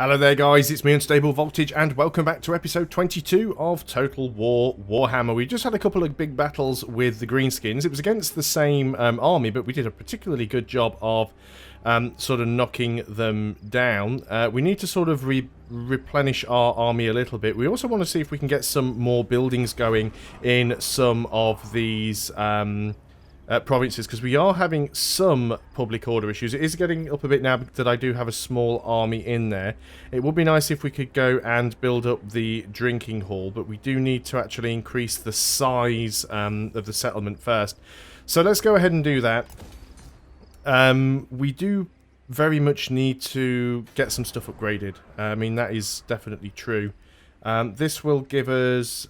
Hello there guys, it's me Unstable Voltage and welcome back to episode 22 of Total War Warhammer. We just had a couple of big battles with the Greenskins. It was against the same army, but we did a particularly good job of sort of knocking them down. We need to sort of replenish our army a little bit. We also want to see if we can get some more buildings going in some of these provinces, because we are having some public order issues. It is getting up a bit now that I do have a small army in there. It would be nice if we could go and build up the drinking hall, but we do need to actually increase the size of the settlement first. So let's go ahead and do that. We do very much need to get some stuff upgraded. I mean, that is definitely true. This will give us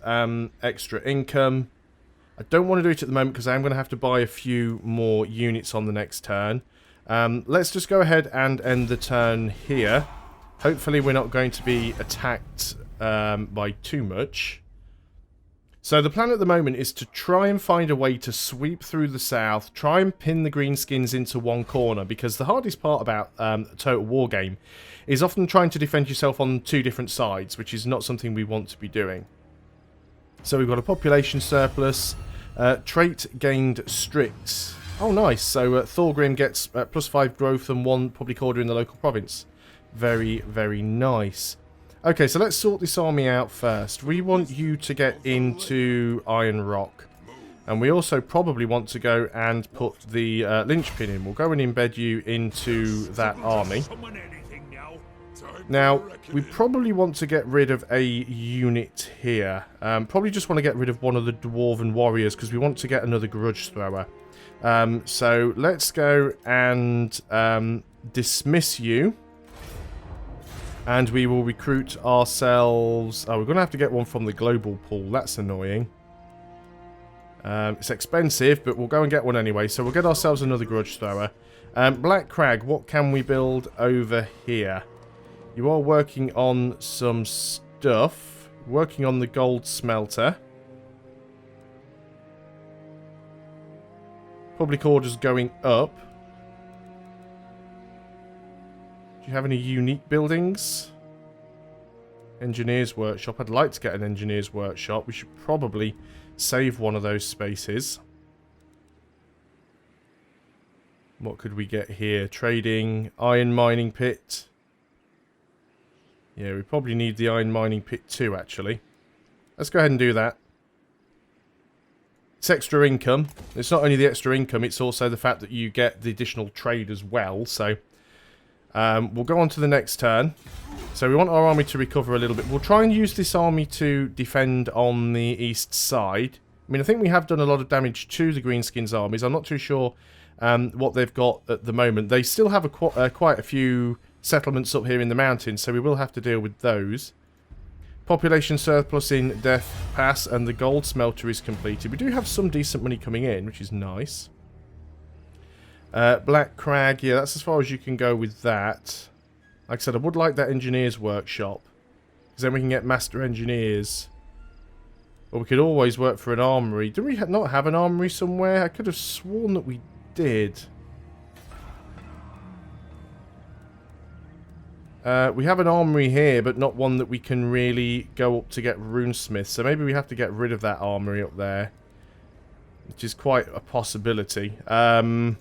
extra income. I don't want to do it at the moment because I am going to have to buy a few more units on the next turn. Let's just go ahead and end the turn here. Hopefully we're not going to be attacked by too much. So the plan at the moment is to try and find a way to sweep through the south, try and pin the Greenskins into one corner, because the hardest part about a Total War game is often trying to defend yourself on two different sides, which is not something we want to be doing. So we've got a population surplus. Trait gained strict. Oh, nice. So Thorgrim gets +5 growth and 1 public order in the local province. Very, very nice. Okay, so let's sort this army out first. We want you to get into Iron Rock. And we also probably want to go and put the linchpin in. We'll go and embed you into that army. Now, we probably want to get rid of a unit here. Probably just want to get rid of one of the Dwarven warriors because we want to get another grudge thrower. So let's go and dismiss you. And we will recruit ourselves... Oh, we're going to have to get one from the global pool. That's annoying. It's expensive, but we'll go and get one anyway. So we'll get ourselves another grudge thrower. Black Crag, what can we build over here? You are working on some stuff. Working on the gold smelter. Public orders going up. Do you have any unique buildings? Engineer's workshop. I'd like to get an engineer's workshop. We should probably save one of those spaces. What could we get here? Trading, iron mining pit. Yeah, we probably need the iron mining pit too, actually. Let's go ahead and do that. It's extra income. It's not only the extra income, it's also the fact that you get the additional trade as well. So, we'll go on to the next turn. So we want our army to recover a little bit. We'll try and use this army to defend on the east side. I mean, I think we have done a lot of damage to the Greenskins armies. I'm not too sure what they've got at the moment. They still have quite a few settlements up here in the mountains, so we will have to deal with those. Population surplus in Death Pass, and the gold smelter is completed. We do have some decent money coming in, which is nice. Black Crag, yeah, that's as far as you can go with that. Like I said, I would like that engineer's workshop, because then we can get master engineers. Or we could always work for an armory. Do we not have an armory somewhere? I could have sworn that we did. We have an armory here, but not one that we can really go up to get runesmiths. So maybe we have to get rid of that armory up there, which is quite a possibility. So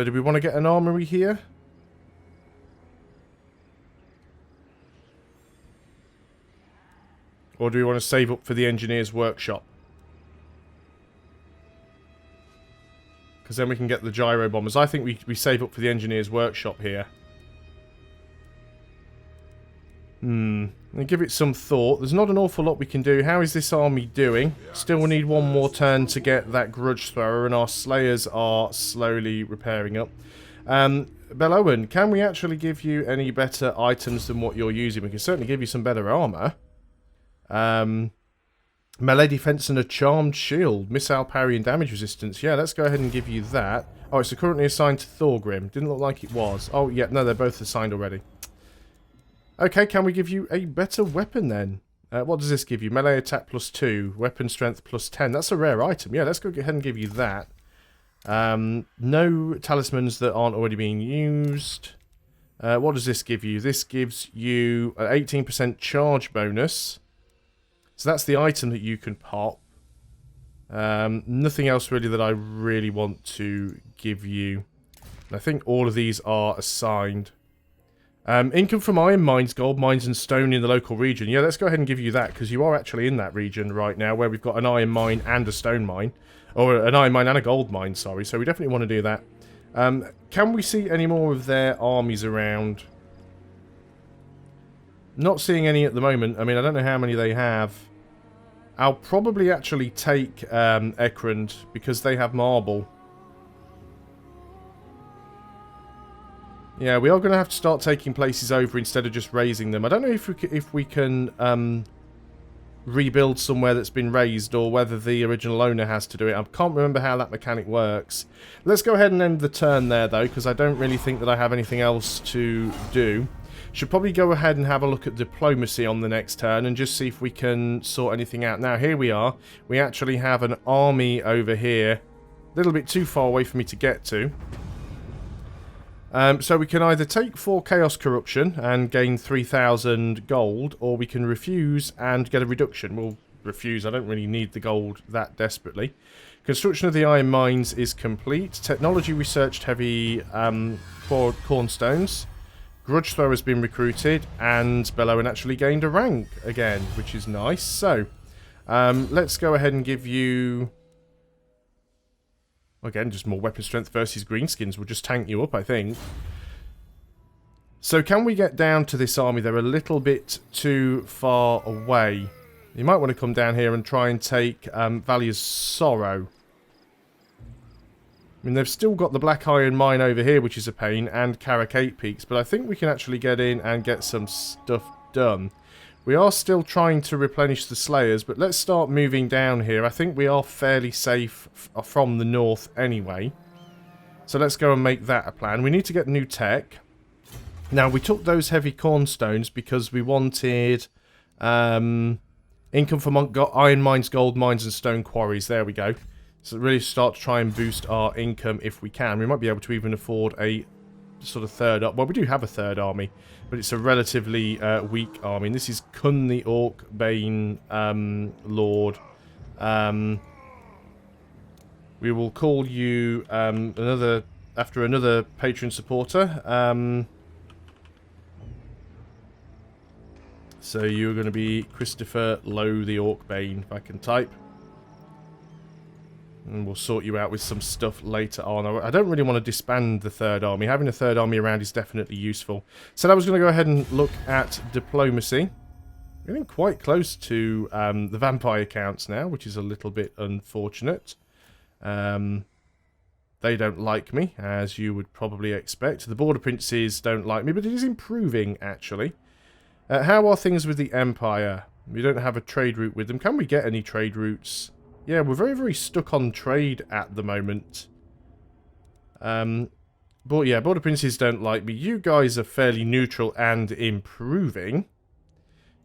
do we want to get an armory here? Or do we want to save up for the engineer's workshop? Because then we can get the gyro bombers. I think we save up for the engineer's workshop here. And give it some thought. There's not an awful lot we can do. How is this army doing? Still, we need one more turn to get that grudge thrower, and our slayers are slowly repairing up. Bellowen, can we actually give you any better items than what you're using? We can certainly give you some better armor. Melee defense and a charmed shield. Missile parry and damage resistance. Yeah, let's go ahead and give you that. Oh, it's currently assigned to Thorgrim. Didn't look like it was. Oh, yeah, no, they're both assigned already. Okay, can we give you a better weapon then? What does this give you? Melee attack +2, weapon strength +10. That's a rare item. Yeah, let's go ahead and give you that. No talismans that aren't already being used. What does this give you? This gives you an 18% charge bonus. So that's the item that you can pop. Nothing else really that I really want to give you. And I think all of these are assigned. Income from iron mines, gold mines and stone in the local region. Yeah, let's go ahead and give you that, because you are actually in that region right now where we've got an iron mine and a stone mine. Or an iron mine and a gold mine, sorry. So we definitely want to do that. Can we see any more of their armies around? Not seeing any at the moment. I mean, I don't know how many they have. I'll probably actually take Ekrund because they have marble. Yeah, we are going to have to start taking places over instead of just raising them. I don't know if we can rebuild somewhere that's been raised or whether the original owner has to do it. I can't remember how that mechanic works. Let's go ahead and end the turn there, though, because I don't really think that I have anything else to do. Should probably go ahead and have a look at diplomacy on the next turn and just see if we can sort anything out. Now, here we are. We actually have an army over here. A little bit too far away for me to get to. So we can either take 4 Chaos Corruption and gain 3,000 gold, or we can refuse and get a reduction. We'll refuse. I don't really need the gold that desperately. Construction of the iron mines is complete. Technology researched heavy cornstones. Grudge Thrower has been recruited, and Bellowan actually gained a rank again, which is nice. So, let's go ahead and give you... Again, just more weapon strength versus greenskins will just tank you up, I think. So can we get down to this army? They're a little bit too far away. You might want to come down here and try and take Valley of Sorrow. I mean, they've still got the Black Iron Mine over here, which is a pain, and Carrack 8 Peaks, but I think we can actually get in and get some stuff done. We are still trying to replenish the Slayers, but let's start moving down here. I think we are fairly safe from the north anyway. So let's go and make that a plan. We need to get new tech. Now, we took those heavy cornstones because we wanted income from iron mines, gold mines, and stone quarries. There we go. So really start to try and boost our income if we can. We might be able to even afford a sort of third... Well, we do have a third army, but it's a relatively weak army. And this is Kun the Orc Bane Lord. We will call you after another patron supporter. So you're going to be Christopher Lowe the Orc Bane, if I can type. And we'll sort you out with some stuff later on. I don't really want to disband the third army. Having a third army around is definitely useful. So I was going to go ahead and look at diplomacy. We're getting quite close to the vampire counts now, which is a little bit unfortunate. They don't like me, as you would probably expect. The border princes don't like me, but it is improving, actually. How are things with the Empire? We don't have a trade route with them. Can we get any trade routes? Yeah, we're very, very stuck on trade at the moment. But yeah, border princes don't like me. You guys are fairly neutral and improving.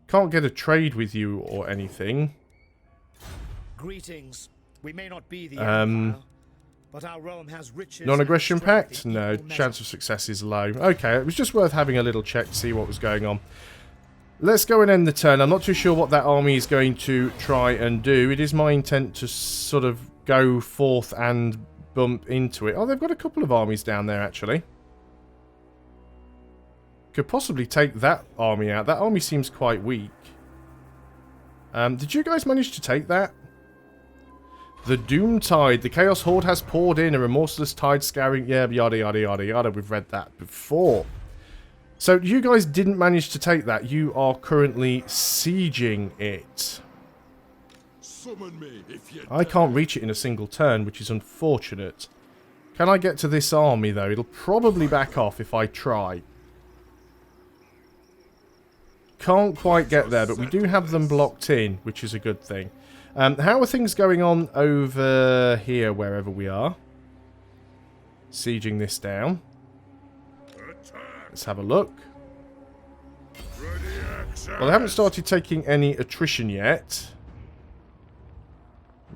Can't get a trade with you or anything. Greetings. We may not be the Empire, but our realm has riches. Non-aggression pact? No, chance of success is low. Okay, it was just worth having a little check to see what was going on. Let's go and end the turn. I'm not too sure what that army is going to try and do. It is my intent to sort of go forth and bump into it. Oh, they've got a couple of armies down there, actually. Could possibly take that army out. That army seems quite weak. Did you guys manage to take that? The Doom Tide. The Chaos Horde has poured in. A remorseless tide scouring. Yeah, yada, yada, yada, yada. We've read that before. So, you guys didn't manage to take that. You are currently sieging it. Summon me if you I can't reach it in a single turn, which is unfortunate. Can I get to this army, though? It'll probably back off if I try. Can't quite get there, but we do have them blocked in, which is a good thing. How are things going on over here, wherever we are? Sieging this down. Let's have a look. Well, I haven't started taking any attrition yet.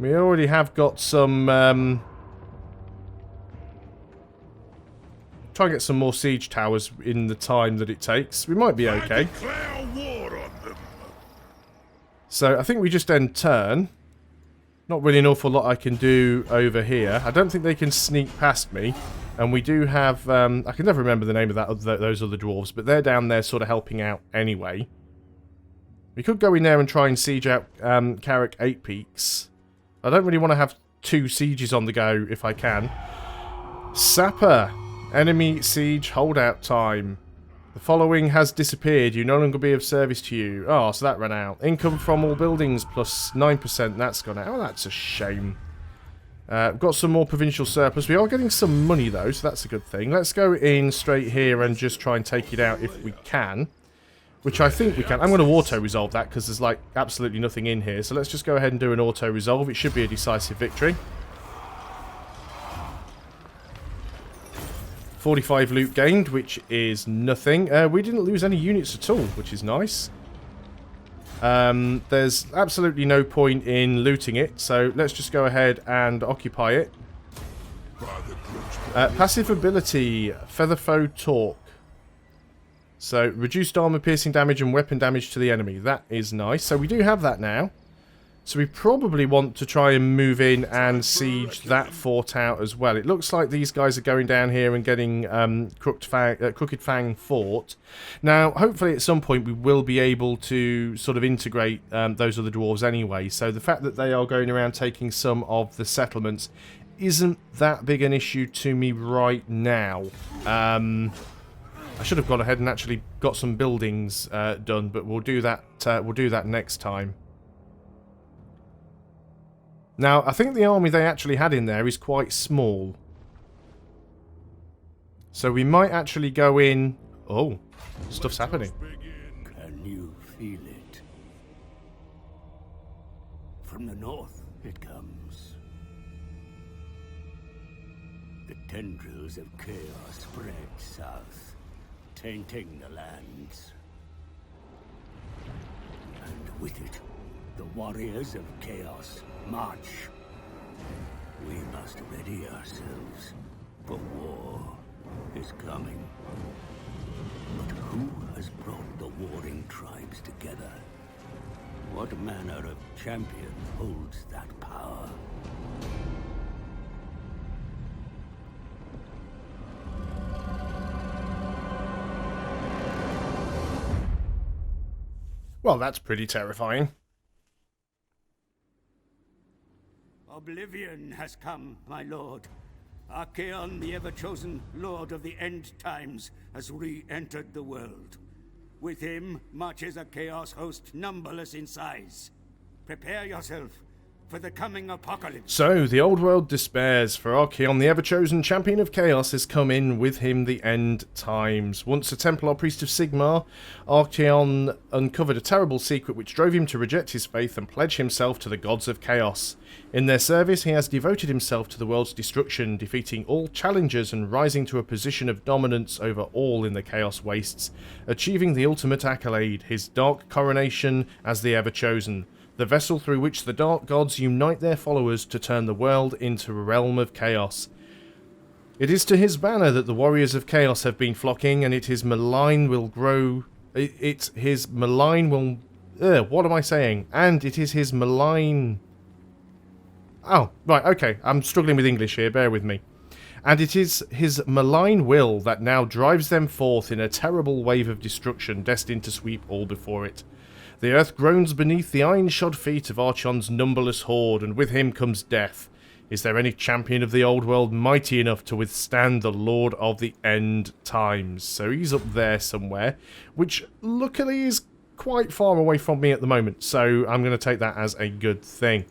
We already have got some try and get some more siege towers in the time that it takes. We might be okay. Declare war on them. So I think we just end turn. Not really an awful lot I can do over here. I don't think they can sneak past me. And we do have... I can never remember the name of those other dwarves, but they're down there sort of helping out anyway. We could go in there and try and siege out Carrick 8 Peaks. I don't really want to have 2 sieges on the go if I can. Sapper. Enemy siege holdout time. The following has disappeared. You no longer be of service to you. Oh, so that ran out. Income from all buildings plus 9%. That's gone out. Oh, that's a shame. We've got some more provincial surplus. We are getting some money, though, so that's a good thing. Let's go in straight here and just try and take it out if we can. Which I think we can. I'm going to auto-resolve that because there's, like, absolutely nothing in here. So let's just go ahead and do an auto-resolve. It should be a decisive victory. 45 loot gained, which is nothing. We didn't lose any units at all, which is nice. There's absolutely no point in looting it, so let's just go ahead and occupy it. Passive ability, Feather Foe Talk. So, reduced armor piercing damage and weapon damage to the enemy. That is nice. So we do have that now. So we probably want to try and move in and siege that fort out as well. It looks like these guys are going down here and getting Crooked Fang Fort. Now, hopefully at some point we will be able to sort of integrate those other dwarves anyway. So the fact that they are going around taking some of the settlements isn't that big an issue to me right now. I should have gone ahead and actually got some buildings done, but we'll do that. We'll do that next time. Now, I think the army they actually had in there is quite small. So we might actually go in... Oh, stuff's happening. Can you feel it? From the north it comes. The tendrils of chaos spread south, tainting the lands. And with it, the warriors of chaos march. We must ready ourselves, for war is coming. But who has brought the warring tribes together? What manner of champion holds that power? Well, that's pretty terrifying. Oblivion has come, my lord. Archaon, the ever-chosen lord of the end times, has re-entered the world. With him marches a chaos host numberless in size. Prepare yourself for the coming apocalypse. So, the old world despairs, for Archaon, the ever-chosen champion of chaos, has come in with him the end times. Once a Templar priest of Sigmar, Archaon uncovered a terrible secret which drove him to reject his faith and pledge himself to the gods of chaos. In their service, he has devoted himself to the world's destruction, defeating all challengers and rising to a position of dominance over all in the Chaos Wastes, achieving the ultimate accolade, his dark coronation as the ever-chosen, the vessel through which the dark gods unite their followers to turn the world into a realm of chaos. It is to his banner that the warriors of chaos have been flocking, and his malign will grow... his malign will... what am I saying? And it is his malign... Oh, right, okay. I'm struggling with English here, bear with me. And it is his malign will that now drives them forth in a terrible wave of destruction destined to sweep all before it. The earth groans beneath the iron-shod feet of Archon's numberless horde, and with him comes death. Is there any champion of the old world mighty enough to withstand the Lord of the End Times? So he's up there somewhere, which luckily is quite far away from me at the moment, so I'm going to take that as a good thing.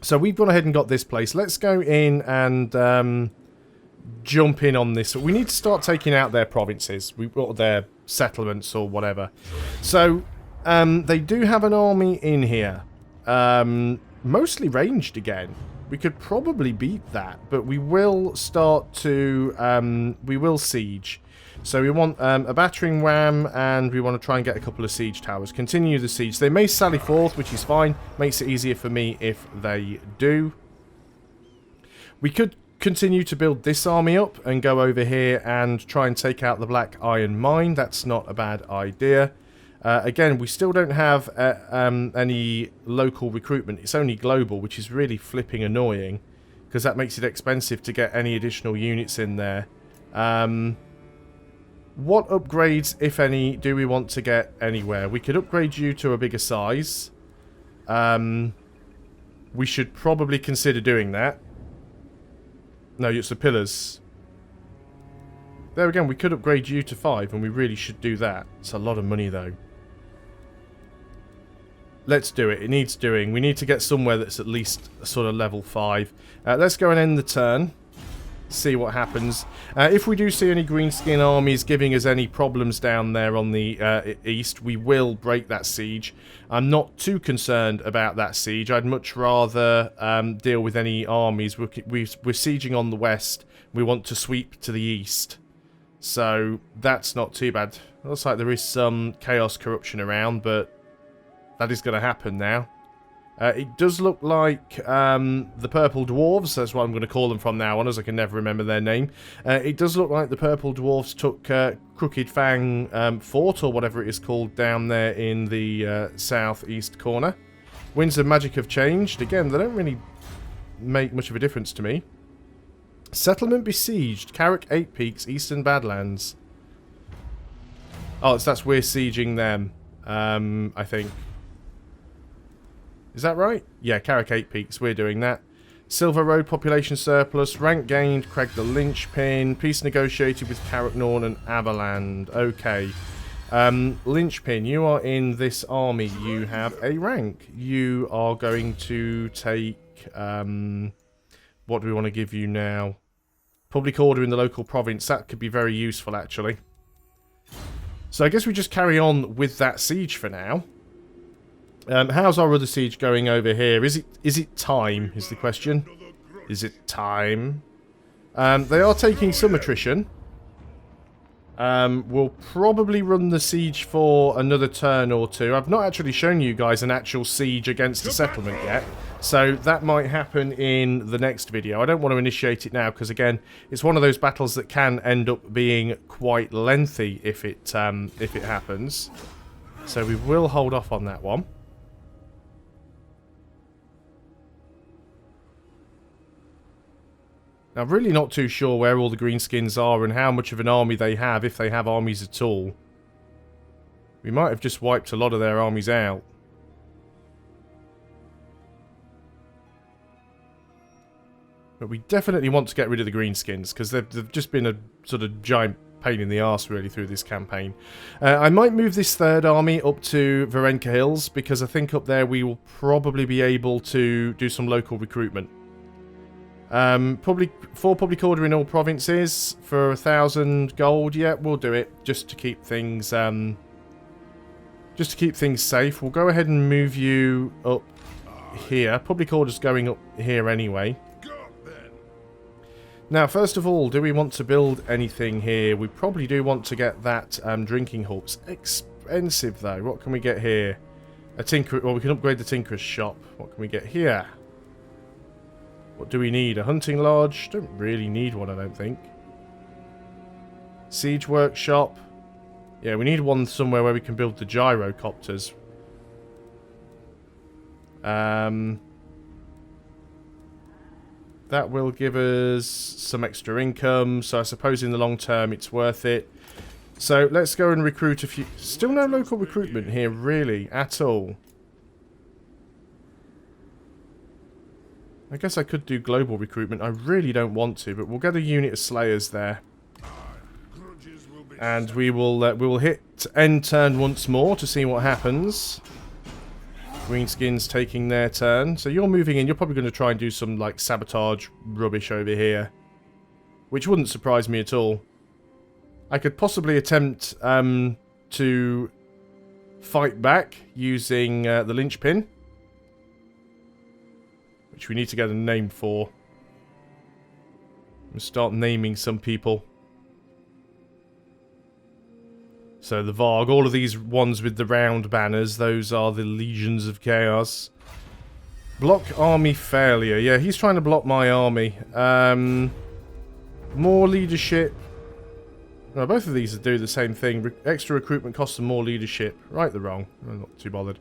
So we've gone ahead and got this place. Let's go in and jump in on this. We need to start taking out their provinces, or their settlements or whatever. So... they do have an army in here. Mostly ranged again. We could probably beat that, but we will start to... we will siege. So we want a battering ram, and we want to try and get a couple of siege towers. Continue the siege. They may sally forth, which is fine. Makes it easier for me if they do. We could continue to build this army up and go over here and try and take out the Black Iron Mine. That's not a bad idea. Again, we still don't have any local recruitment. It's only global, which is really flipping annoying, because that makes it expensive to get any additional units in there. What upgrades, if any, do we want to get anywhere? We could upgrade you to a bigger size. We should probably consider doing that. No, it's the pillars. There again, we could upgrade you to 5, and we really should do that. It's a lot of money, though. Let's do it. It needs doing. We need to get somewhere that's at least a sort of level 5. Let's go and end the turn. See what happens. If we do see any greenskin armies giving us any problems down there on the east, we will break that siege. I'm not too concerned about that siege. I'd much rather deal with any armies. We're sieging on the west. We want to sweep to the east. So that's not too bad. Looks like there is some chaos corruption around, but that is going to happen now. It does look like the Purple Dwarves, that's what I'm going to call them from now on, as I can never remember their name. It does look like the Purple Dwarves took Crooked Fang Fort, or whatever it is called, down there in the southeast corner. Winds of Magic have changed. Again, they don't really make much of a difference to me. Settlement besieged. Carrick 8 Peaks, Eastern Badlands. Oh, that's we're sieging them, I think. Is that right? Yeah, Carrick 8 Peaks, we're doing that. Silver Road, population surplus, rank gained, Craig the Lynchpin, peace negotiated with Carricknorn and Aberland. Okay. Lynchpin, you are in this army. You have a rank. You are going to take... what do we want to give you now? Public order in the local province. That could be very useful, actually. So I guess we just carry on with that siege for now. How's our other siege going over here? Is it time, is the question. Is it time? They are taking some attrition. We'll probably run the siege for another turn or two. I've not actually shown you guys an actual siege against a settlement yet, so that might happen in the next video. I don't want to initiate it now, because again, it's one of those battles that can end up being quite lengthy if it happens. So we will hold off on that one. Now, I'm really not too sure where all the greenskins are and how much of an army they have, if they have armies at all. We might have just wiped a lot of their armies out. But we definitely want to get rid of the greenskins, because they've just been a sort of giant pain in the arse, really, through this campaign. I might move this third army up to Varenka Hills, because I think up there we will probably be able to do some local recruitment. For public order in all provinces for 1,000 gold. Yeah, we'll do it just to keep things safe. We'll go ahead and move you up here. Public order's going up here anyway. Now, first of all, do we want to build anything here? We probably do want to get that drinking hall. It's expensive though. What can we get here? A tinker. Well, we can upgrade the tinkerer's shop. What can we get here? What do we need? A hunting lodge? Don't really need one, I don't think. Siege workshop. Yeah, we need one somewhere where we can build the gyrocopters. That will give us some extra income, so I suppose in the long term it's worth it. So let's go and recruit a few... Still no local recruitment here, really, at all. I guess I could do global recruitment. I really don't want to, but we'll get a unit of Slayers there. And we will hit end turn once more to see what happens. Greenskins taking their turn. So you're moving in. You're probably going to try and do some like sabotage rubbish over here, which wouldn't surprise me at all. I could possibly attempt to fight back using the Lynchpin, which we need to get a name for. We'll start naming some people. So the Varg, all of these ones with the round banners, those are the Legions of Chaos. Block army failure. Yeah, he's trying to block my army. More leadership. No, both of these do the same thing. Extra recruitment costs and more leadership. Right the wrong. I'm not too bothered.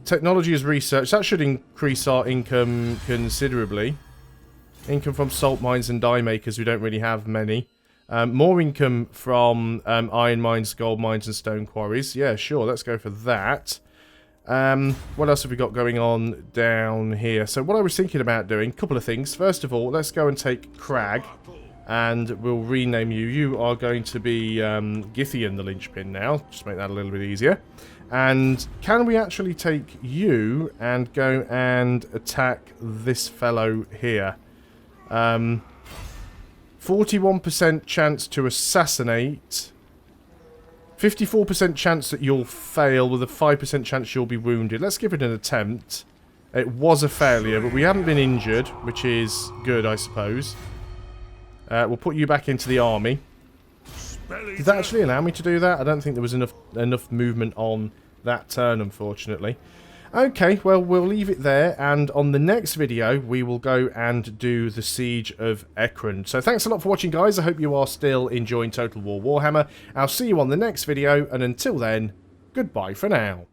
Technology is research. That should increase our income considerably. Income from salt mines and dye makers. We don't really have many. More income from iron mines, gold mines and stone quarries. Yeah, sure. Let's go for that. What else have we got going on down here? So what I was thinking about doing, a couple of things. First of all, let's go and take Crag, and we'll rename you. You are going to be Githian the linchpin now. Just make that a little bit easier. And can we actually take you and go and attack this fellow here? 41% chance to assassinate. 54% chance that you'll fail with a 5% chance you'll be wounded. Let's give it an attempt. It was a failure, but we haven't been injured, which is good, I suppose. We'll put you back into the army. Did that actually allow me to do that? I don't think there was enough movement on that turn, unfortunately. Okay, well, we'll leave it there, and on the next video, we will go and do the Siege of Ekron. So thanks a lot for watching, guys. I hope you are still enjoying Total War Warhammer. I'll see you on the next video, and until then, goodbye for now.